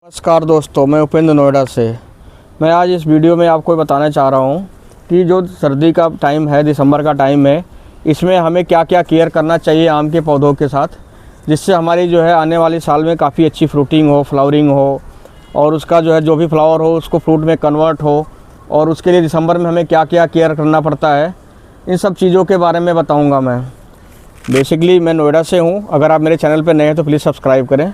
नमस्कार दोस्तों, मैं उपेंद्र नोएडा से। मैं आज इस वीडियो में आपको बताना चाह रहा हूँ कि जो सर्दी का टाइम है, दिसंबर का टाइम है, इसमें हमें क्या क्या केयर करना चाहिए आम के पौधों के साथ, जिससे हमारी जो है आने वाले साल में काफ़ी अच्छी फ्रूटिंग हो, फ्लावरिंग हो और उसका जो है जो भी फ्लावर हो उसको फ्रूट में कन्वर्ट हो। और उसके लिए दिसंबर में हमें क्या क्या केयर करना पड़ता है, इन सब चीज़ों के बारे में बताऊँगा मैं। बेसिकली मैं नोएडा से हूँ। अगर आप मेरे चैनल पर नए हैं तो प्लीज़ सब्सक्राइब करें।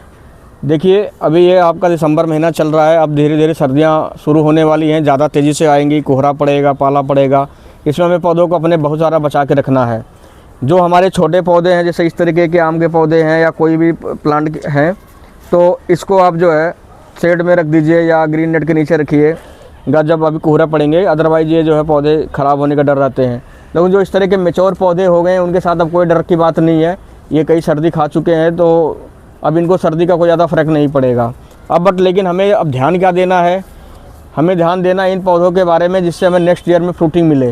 देखिए, अभी ये आपका दिसंबर महीना चल रहा है। अब धीरे धीरे सर्दियाँ शुरू होने वाली हैं, ज़्यादा तेज़ी से आएंगी, कोहरा पड़ेगा, पाला पड़ेगा। इसमें हमें पौधों को अपने बहुत सारा बचा के रखना है। जो हमारे छोटे पौधे हैं, जैसे इस तरीके के आम के पौधे हैं या कोई भी प्लांट हैं, तो इसको आप जो है शेड में रख दीजिए या ग्रीन नेट के नीचे रखिएगा जब अभी कोहरा पड़ेंगे। अदरवाइज़ ये जो है पौधे ख़राब होने का डर रहते हैं। लेकिन जो इस तरह के मेच्योर पौधे हो गए हैं, उनके साथ अब कोई डर की बात नहीं है। ये कई सर्दी खा चुके हैं, तो अब इनको सर्दी का कोई ज़्यादा फ़र्क नहीं पड़ेगा। लेकिन हमें अब ध्यान क्या देना है, हमें ध्यान देना इन पौधों के बारे में जिससे हमें नेक्स्ट ईयर में फ्रूटिंग मिले।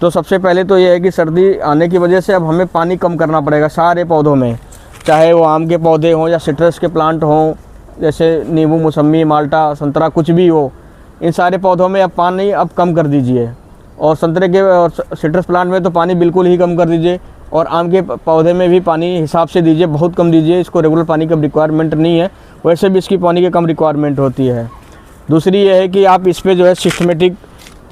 तो सबसे पहले तो ये है कि सर्दी आने की वजह से अब हमें पानी कम करना पड़ेगा सारे पौधों में, चाहे वो आम के पौधे हों या सिट्रस के प्लांट हों, जैसे नींबू, मौसम्मी, माल्टा, संतरा, कुछ भी हो। इन सारे पौधों में अब पानी अब कम कर दीजिए। और संतरे के और सिट्रस प्लांट में तो पानी बिल्कुल ही कम कर दीजिए। और आम के पौधे में भी पानी हिसाब से दीजिए, बहुत कम दीजिए। इसको रेगुलर पानी का रिक्वायरमेंट नहीं है, वैसे भी इसकी पानी की कम रिक्वायरमेंट होती है। दूसरी ये है कि आप इस पे जो है सिस्टमेटिक,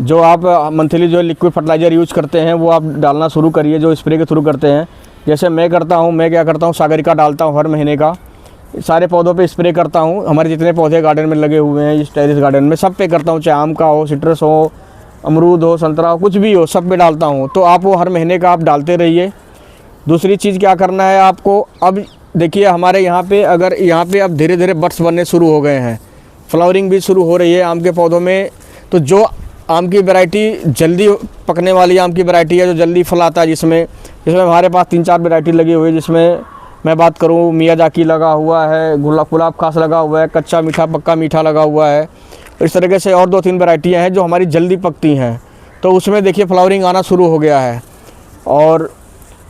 जो आप मंथली जो लिक्विड फर्टिलाइज़र यूज़ करते हैं वो आप डालना शुरू करिए, जो स्प्रे के थ्रू करते हैं। जैसे मैं करता हूँ, मैं क्या करता हूँ, सागरिका डालता हूँ हर महीने का, सारे पौधों पे स्प्रे करता हूँ। हमारे जितने पौधे गार्डन में लगे हुए हैं, इस टेरेस गार्डन में, सब पे करता हूँ, चाहे आम का हो, सिट्रस हो, अमरूद हो, संतरा हो, कुछ भी हो, सब पे डालता हूँ। तो आप वो हर महीने का आप डालते रहिए। दूसरी चीज़ क्या करना है आपको, अब देखिए हमारे यहाँ पे अब धीरे धीरे बड्स बनने शुरू हो गए हैं, फ्लावरिंग भी शुरू हो रही है आम के पौधों में। तो जो आम की वैरायटी जल्दी पकने वाली आम की वैरायटी है, जो जल्दी फल आता है, जिसमें हमारे पास 3-4 वैरायटी लगी हुई है। जिसमें मैं बात करूँ, मियाजाकी लगा हुआ है, गुलाब खास लगा हुआ है, कच्चा मीठा, पक्का मीठा लगा हुआ है। इस तरीके से और 2-3 वैरायटियाँ हैं जो हमारी जल्दी पकती हैं। तो उसमें देखिए फ्लावरिंग आना शुरू हो गया है। और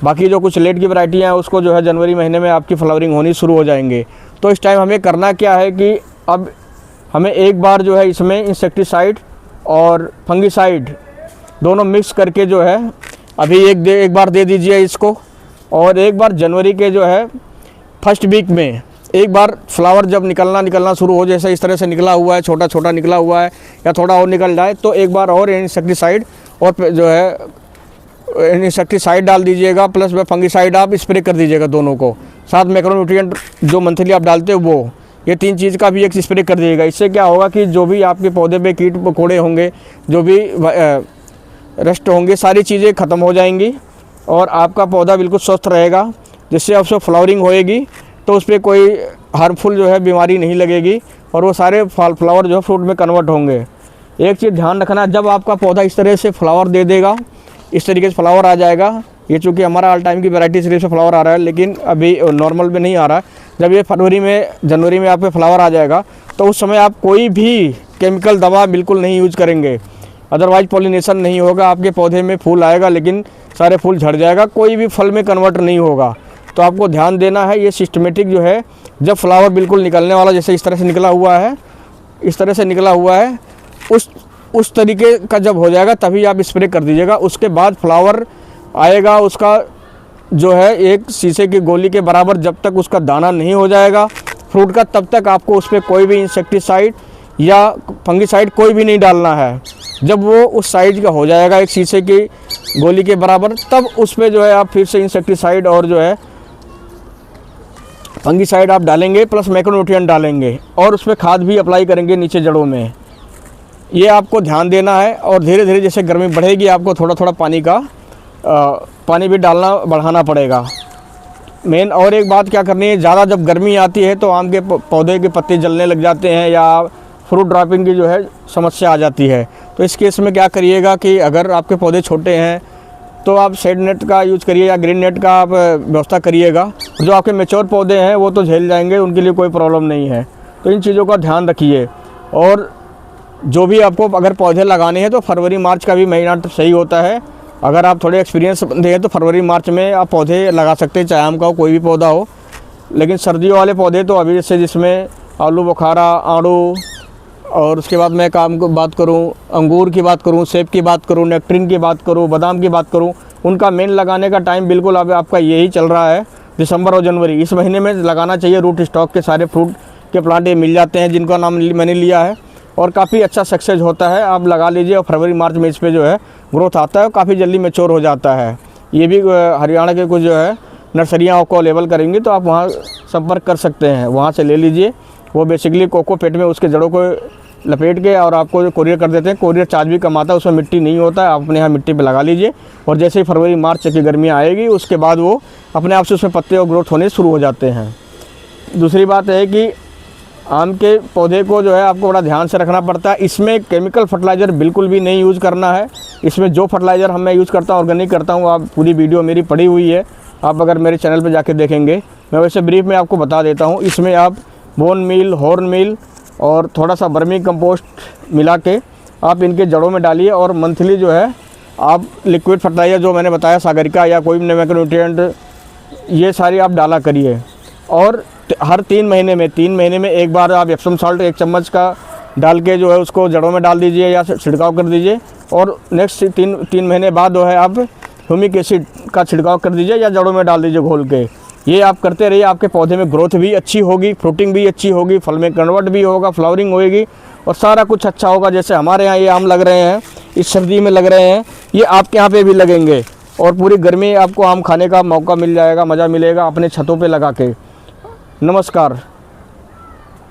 बाकी जो कुछ लेट की वैरायटियाँ हैं, उसको जो है जनवरी महीने में आपकी फ्लावरिंग होनी शुरू हो जाएंगे। तो इस टाइम हमें करना क्या है कि अब हमें एक बार जो है इसमें इंसेक्टिसाइड और फंगिसाइड दोनों मिक्स करके जो है अभी एक बार दे दीजिए इसको। और एक बार जनवरी के जो है फर्स्ट वीक में एक बार फ्लावर जब निकलना शुरू हो, जैसे इस तरह से निकला हुआ है, छोटा छोटा निकला हुआ है या थोड़ा और निकल जाए, तो एक बार और इंसेक्टिसाइड और जो है इंसेक्टिसाइड डाल दीजिएगा, प्लस में फंगिसाइड आप स्प्रे कर दीजिएगा दोनों को साथ। मैक्रोन्यूट्रिएंट जो मंथली आप डालते हो वो, ये 3 चीज़ का भी एक स्प्रे कर दीजिएगा। इससे क्या होगा कि जो भी आपके पौधे पे कीट मकोड़े होंगे, जो भी रस्ट होंगे, सारी चीज़ें ख़त्म हो जाएंगी और आपका पौधा बिल्कुल स्वस्थ रहेगा। जिससे अब फ्लावरिंग होएगी तो उस पर कोई हार्मफुल जो है बीमारी नहीं लगेगी और वो सारे फ्लावर जो है फ्रूट में कन्वर्ट होंगे। एक चीज़ ध्यान रखना, जब आपका पौधा इस तरह से फ्लावर दे देगा, इस तरीके से फ्लावर आ जाएगा, ये चूँकि हमारा ऑल टाइम की वैरायटी सिर्फ से फ्लावर आ रहा है, लेकिन अभी नॉर्मल में नहीं आ रहा है। जब ये जनवरी में आपके फ्लावर आ जाएगा, तो उस समय आप कोई भी केमिकल दवा बिल्कुल नहीं यूज़ करेंगे। अदरवाइज पॉलिनेशन नहीं होगा, आपके पौधे में फूल आएगा लेकिन सारे फूल झड़ जाएगा, कोई भी फल में कन्वर्ट नहीं होगा। तो आपको ध्यान देना है, ये सिस्टमेटिक जो है, जब फ्लावर बिल्कुल निकलने वाला, जैसे इस तरह से निकला हुआ है, इस तरह से निकला हुआ है, उस तरीके का जब हो जाएगा तभी आप स्प्रे कर दीजिएगा। उसके बाद फ्लावर आएगा, उसका जो है एक शीशे की गोली के बराबर जब तक उसका दाना नहीं हो जाएगा फ्रूट का, तब तक आपको उस पर कोई भी इंसेक्टिसाइड या फंगिसाइड कोई भी नहीं डालना है। जब वो उस साइज का हो जाएगा एक शीशे की गोली के बराबर, तब उस पर जो है आप फिर से इंसेक्टिसाइड और जो है फंगिसाइड आप डालेंगे, प्लस मैक्रोन्यूट्रिएंट डालेंगे और उस पर खाद भी अप्लाई करेंगे नीचे जड़ों में। ये आपको ध्यान देना है। और धीरे धीरे जैसे गर्मी बढ़ेगी, आपको थोड़ा थोड़ा पानी भी डालना बढ़ाना पड़ेगा मेन। और एक बात क्या करनी है, ज़्यादा जब गर्मी आती है तो आम के पौधे के पत्ते जलने लग जाते हैं या फ्रूट ड्रॉपिंग की जो है समस्या आ जाती है। तो इस केस में क्या करिएगा कि अगर आपके पौधे छोटे हैं तो आप शेड नेट का यूज़ करिए या ग्रीन नेट का आप व्यवस्था करिएगा। जो आपके मैच्योर पौधे हैं वो तो झेल जाएंगे, उनके लिए कोई प्रॉब्लम नहीं है। तो इन चीज़ों का ध्यान रखिए। और जो भी आपको अगर पौधे लगाने हैं तो फरवरी मार्च का भी महीना सही होता है। अगर आप थोड़े एक्सपीरियंस बंदे हैं तो फरवरी मार्च में आप पौधे लगा सकते हैं, चाहे आम का हो, कोई भी पौधा हो। लेकिन सर्दियों वाले पौधे तो अभी जैसे जिसमें आलू बुखारा, आड़ू, और उसके बाद मैं बात करूं अंगूर की बात करूं, सेब की बात करूं, नेक्ट्रिन की बात करूं, बादाम की बात करूं, उनका मेन लगाने का टाइम बिल्कुल अब आपका यही चल रहा है, दिसंबर और जनवरी। इस महीने में लगाना चाहिए। रूट स्टॉक के सारे फ्रूट के प्लांट ये मिल जाते हैं जिनका नाम मैंने लिया है, और काफ़ी अच्छा सक्सेस होता है। आप लगा लीजिए और फरवरी मार्च में इस पर जो है ग्रोथ आता है और काफ़ी जल्दी मैच्योर हो जाता है। ये भी हरियाणा के कुछ जो है नर्सरियाँ आपको अवेलेबल करेंगी, तो आप वहाँ संपर्क कर सकते हैं, वहाँ से ले लीजिए। वो बेसिकली कोकोपेट में उसके जड़ों को लपेट के और आपको जो कोरियर कर देते हैं। कोरियर चार्ज भी कम आता है, उसमें मिट्टी नहीं होता है। आप अपने यहाँ मिट्टी पे लगा लीजिए, और जैसे ही फरवरी मार्च की गर्मियाँ आएगी उसके बाद वो अपने आप से उसमें पत्ते और ग्रोथ होने शुरू हो जाते हैं। दूसरी बात है कि आम के पौधे को जो है आपको बड़ा ध्यान से रखना पड़ता है। इसमें केमिकल फर्टिलाइज़र बिल्कुल भी नहीं यूज़ करना है। इसमें जो फर्टिलाइज़र मैं यूज़ करता हूँ, ऑर्गेनिक करता हूँ, आप पूरी वीडियो मेरी पड़ी हुई है, आप अगर मेरे चैनल पे जाके देखेंगे। मैं वैसे ब्रीफ में आपको बता देता हूँ। इसमें आप बोन मील, हॉर्न मील और थोड़ा सा वर्मी कंपोस्ट मिला के आप इनके जड़ों में डालिए, और मंथली जो है आप लिक्विड फर्टिलाइज़र जो मैंने बताया, सागरिका या कोई भी मैक्रोन्यूट्रिएंट, ये सारी आप डाला करिए। और हर 3 महीने में एक बार आप एप्सम सॉल्ट 1 चम्मच का डाल के जो है उसको जड़ों में डाल दीजिए या छिड़काव कर दीजिए। और नेक्स्ट 3 महीने बाद जो है आप ह्यूमिक एसिड का छिड़काव कर दीजिए या जड़ों में डाल दीजिए घोल के। ये आप करते रहिए, आपके पौधे में ग्रोथ भी अच्छी होगी, फ्रूटिंग भी अच्छी होगी, फल में कन्वर्ट भी होगा, फ्लावरिंग होएगी और सारा कुछ अच्छा होगा। जैसे हमारे यहाँ ये आम लग रहे हैं, इस सर्दी में लग रहे हैं, ये आपके यहाँ पे भी लगेंगे, और पूरी गर्मी आपको आम खाने का मौका मिल जाएगा, मज़ा मिलेगा अपने छतों पे लगा के। नमस्कार।